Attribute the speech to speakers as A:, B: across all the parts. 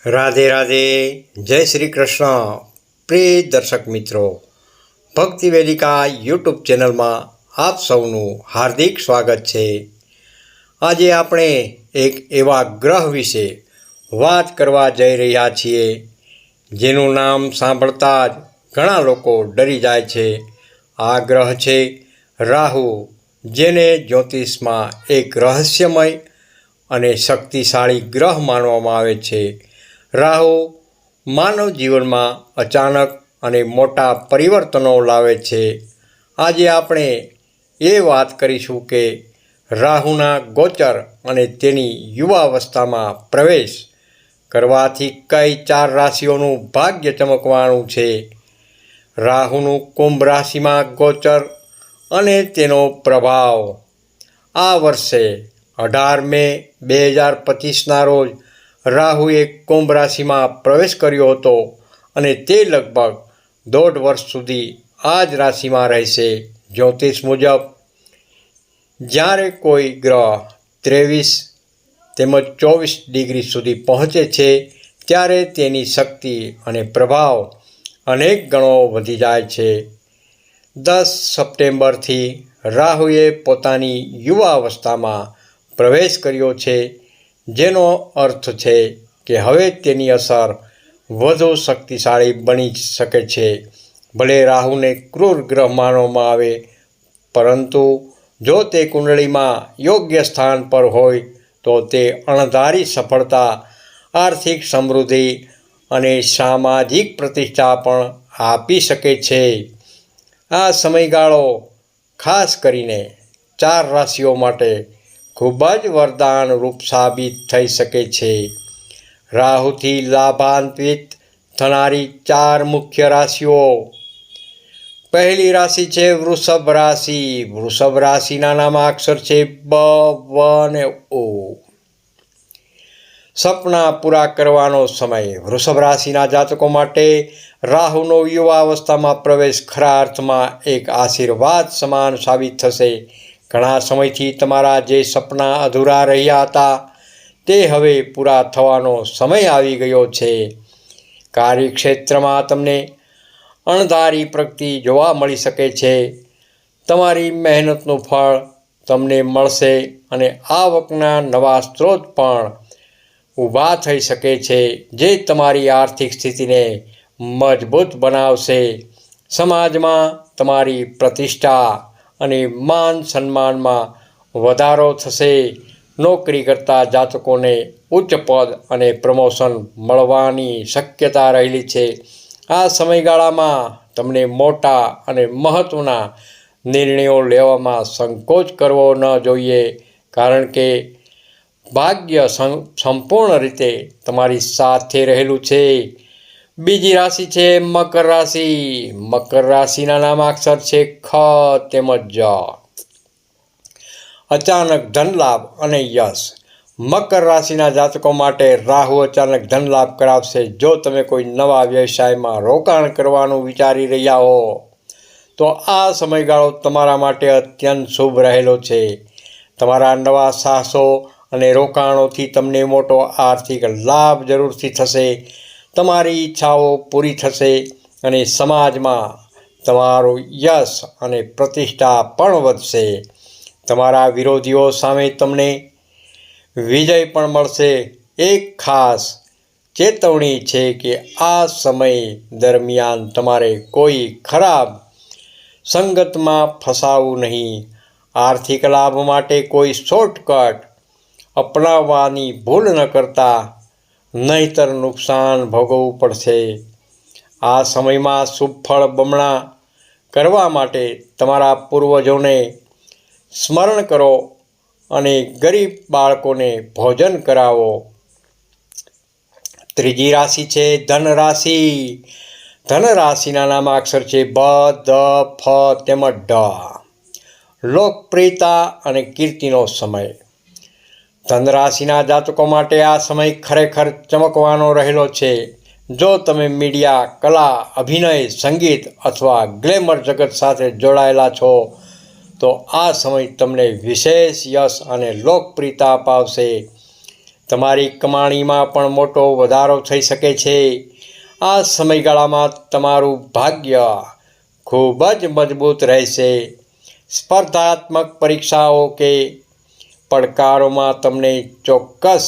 A: રાધે રાધે, જય શ્રી કૃષ્ણ. પ્રિય દર્શક મિત્રો, ભક્તિ વેદિકા યુટ્યુબ ચેનલમાં આપ સૌનું હાર્દિક સ્વાગત છે. આજે આપણે એક એવા ગ્રહ વિશે વાત કરવા જઈ રહ્યા છીએ જેનું નામ સાંભળતા જ ઘણા લોકો ડરી જાય છે. આ ગ્રહ છે રાહુ, જેને જ્યોતિષમાં એક રહસ્યમય અને શક્તિશાળી ગ્રહ માનવામાં આવે છે. રાહુ માનવ જીવનમાં અચાનક અને મોટા પરિવર્તનો લાવે છે. આજે આપણે એ વાત કરીશું કે રાહુના ગોચર અને તેની યુવાવસ્થામાં પ્રવેશ કરવાથી કઈ 4 રાશિઓનું ભાગ્ય ચમકવાનું છે. રાહુનું કુંભ રાશિમાં ગોચર અને તેનો પ્રભાવ. આ વર્ષે 18 મે 2025ના રોજ રાહુએ કુંભ રાશિમાં પ્રવેશ કર્યો હતો અને તે લગભગ 1.5 વર્ષ સુધી આ જ રાશિમાં રહેશે. જ્યોતિષ મુજબ જ્યારે કોઈ ગ્રહ 23 તેમજ 24 ડિગ્રી સુધી પહોંચે છે ત્યારે તેની શક્તિ અને પ્રભાવ અનેક ગણો વધી જાય છે. 10 સપ્ટેમ્બરથી રાહુએ પોતાની યુવાવસ્થામાં પ્રવેશ કર્યો છે, જેનો અર્થ છે કે હવે તેની અસર વધુ શક્તિશાળી બની શકે છે. ભલે રાહુને ક્રૂર ગ્રહ માનવામાં આવે, પરંતુ જો તે કુંડળીમાં યોગ્ય સ્થાન પર હોય તો તે અણધારી સફળતા, આર્થિક સમૃદ્ધિ અને સામાજિક પ્રતિષ્ઠા પણ આપી શકે છે. આ સમયગાળો ખાસ કરીને 4 રાશિઓ માટે ખૂબ જ વરદાનરૂપ સાબિત થઈ શકે છે. રાહુથી લાભાન્વિત થનારી 4 મુખ્ય રાશિઓ. પહેલી રાશિ છે વૃષભ રાશિ. વૃષભ રાશિના નામાક્ષર છે બ, વ અને ઓ. સપના પૂરા કરવાનો સમય. વૃષભ રાશિના જાતકો માટે રાહુનો યુવાવસ્થામાં પ્રવેશ ખરા અર્થમાં એક આશીર્વાદ સમાન સાબિત થશે. ઘણા સમયથી તમારા જે સપના અધૂરા રહ્યા હતા તે હવે પૂરા થવાનો સમય આવી ગયો છે. કાર્યક્ષેત્રમાં તમને અણધારી પ્રગતિ જોવા મળી શકે છે. તમારી મહેનતનું ફળ તમને મળશે અને આવકના નવા સ્ત્રોત પણ ઊભા થઈ શકે છે, જે તમારી આર્થિક સ્થિતિને મજબૂત બનાવશે. સમાજમાં તમારી પ્રતિષ્ઠા અને માન સન્માનમાં વધારો થશે. નોકરી કરતા જાતકોને ઉચ્ચ પદ અને પ્રમોશન મળવાની શક્યતા રહેલી છે. આ સમયગાળામાં તમને મોટા અને મહત્ત્વના નિર્ણયો લેવામાં સંકોચ કરવો ન જોઈએ, કારણ કે ભાગ્ય સંપૂર્ણ રીતે તમારી સાથે રહેલું છે. બીજી રાશિ છે મકર રાશિ. મકર રાશિના નામાક્ષર છે ખ તેમજ જ. અચાનક ધનલાભ અને યશ. મકર રાશિના જાતકો માટે રાહુ અચાનક ધનલાભ કરાવશે. જો તમે કોઈ નવા વ્યવસાયમાં રોકાણ કરવાનું વિચારી રહ્યા હો તો આ સમયગાળો તમારા માટે અત્યંત શુભ રહેલો છે. તમારા નવા સાહસો અને રોકાણોથી તમને મોટો આર્થિક લાભ જરૂરથી થશે. તમારી ઈચ્છાઓ પૂરી થશે અને સમાજમાં તમારું યશ અને પ્રતિષ્ઠા પણ વધશે. તમારા વિરોધીઓ સામે તમને વિજય પણ મળશે. એક ખાસ ચેતવણી છે કે આ સમય દરમિયાન તમારે કોઈ ખરાબ સંગતમાં ફસાવું નહીં. આર્થિક લાભ માટે કોઈ શોર્ટકટ અપનાવવાની ભૂલ ન કરતા, નહીંતર નુકસાન ભોગવવું પડશે. આ સમયમાં શુભ ફળ બમણા કરવા માટે તમારા પૂર્વજોને સ્મરણ કરો અને ગરીબ બાળકોને ભોજન કરાવો. ત્રીજી રાશિ છે ધન રાશિ. ધન રાશિના નામાક્ષર છે બ, દ, ફ તેમજ ઢ. લોકપ્રિયતા અને કીર્તિનો સમય. ધન રાશિના જાતકો માટે આ સમય ખરેખર ચમકવાનો રહેલો છે. જો તમે મીડિયા, કલા, અભિનય, સંગીત અથવા ગ્લેમર જગત સાથે જોડાયેલા છો તો આ સમય તમને વિશેષ યશ અને લોકપ્રિયતા અપાવશે. તમારી કમાણીમાં પણ મોટો વધારો થઈ શકે છે. આ સમયગાળામાં તમારું ભાગ્ય ખૂબ જ મજબૂત રહેશે. સ્પર્ધાત્મક પરીક્ષાઓ કે પડકારોમાં તમને ચોક્કસ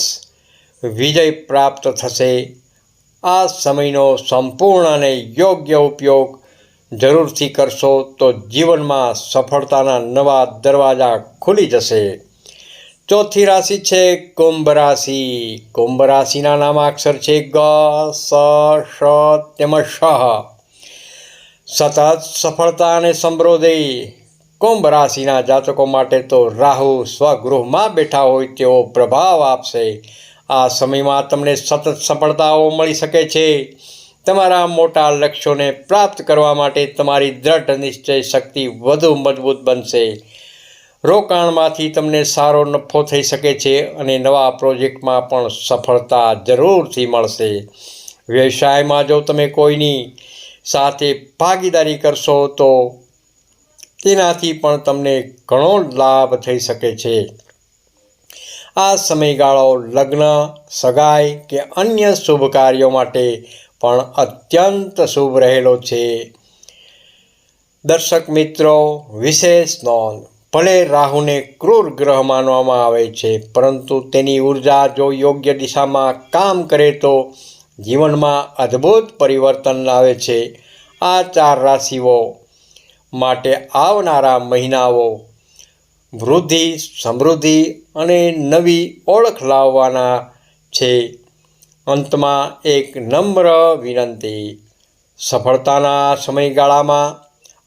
A: વિજય પ્રાપ્ત થશે. આ સમયનો સંપૂર્ણ અને યોગ્ય ઉપયોગ જરૂરથી કરશો તો જીવનમાં સફળતાના નવા દરવાજા ખુલી જશે. ચોથી રાશિ છે કુંભ રાશિ. કુંભ રાશિના નામાક્ષર છે ગ, સ, શ તેમજ શ. સતત સફળતા અને સમૃદ્ધિ. કુંભ રાશિના જાતકો માટે તો રાહુ સ્વગૃહમાં બેઠા હોય તેવો પ્રભાવ આપશે. આ સમયમાં તમને સતત સફળતાઓ મળી શકે છે. તમારા મોટા લક્ષ્યોને પ્રાપ્ત કરવા માટે તમારી દ્રઢ નિશ્ચય શક્તિ વધુ મજબૂત બનશે. રોકાણમાંથી તમને સારો નફો થઈ શકે છે અને નવા પ્રોજેક્ટમાં પણ સફળતા જરૂરથી મળશે. વ્યવસાયમાં જો તમે કોઈની સાથે ભાગીદારી કરશો તો તેનાથી પણ તમને ઘણો લાભ થઈ શકે છે. આ સમયગાળો લગ્ન, સગાઈ કે અન્ય શુભ કાર્યો માટે પણ અત્યંત શુભ રહેલો છે. દર્શક મિત્રો, વિશેષ નોંધ: ભલે રાહુને ક્રૂર ગ્રહ માનવામાં આવે છે, પરંતુ તેની ઉર્જા જો યોગ્ય દિશામાં કામ કરે તો જીવનમાં અદ્ભુત પરિવર્તન લાવે છે. આ 4 રાશિઓ માટે આવનારા મહિનાઓ વૃદ્ધિ, સમૃદ્ધિ અને નવી ઓળખ લાવવાના છે. અંતમાં એક નમ્ર વિનંતી: સફળતાના સમયગાળામાં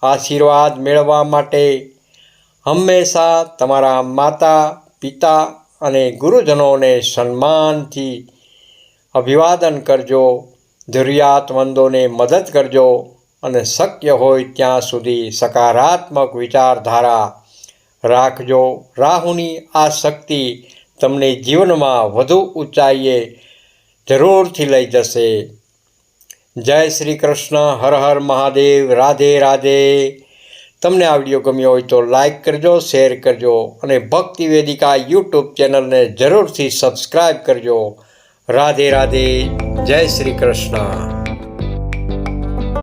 A: આશીર્વાદ મેળવવા માટે હંમેશા તમારા માતા, પિતા અને ગુરુજનોને સન્માનથી અભિવાદન કરજો. જરૂરિયાતમંદોને મદદ કરજો અને શક્ય હોય ત્યાં સુધી સકારાત્મક વિચારધારા રાખજો. રાહુની આ શક્તિ તમને જીવનમાં વધુ ઊંચાઈએ જરૂરથી લઈ જશે. જય શ્રી કૃષ્ણ. હર હર મહાદેવ. રાધે રાધે. તમને આ વિડીયો ગમ્યો હોય તો લાઈક કરજો, શેર કરજો અને ભક્તિ વેદિકા યુટ્યુબ ચેનલને જરૂરથી સબસ્ક્રાઈબ કરજો. રાધે રાધે. જય શ્રી કૃષ્ણ.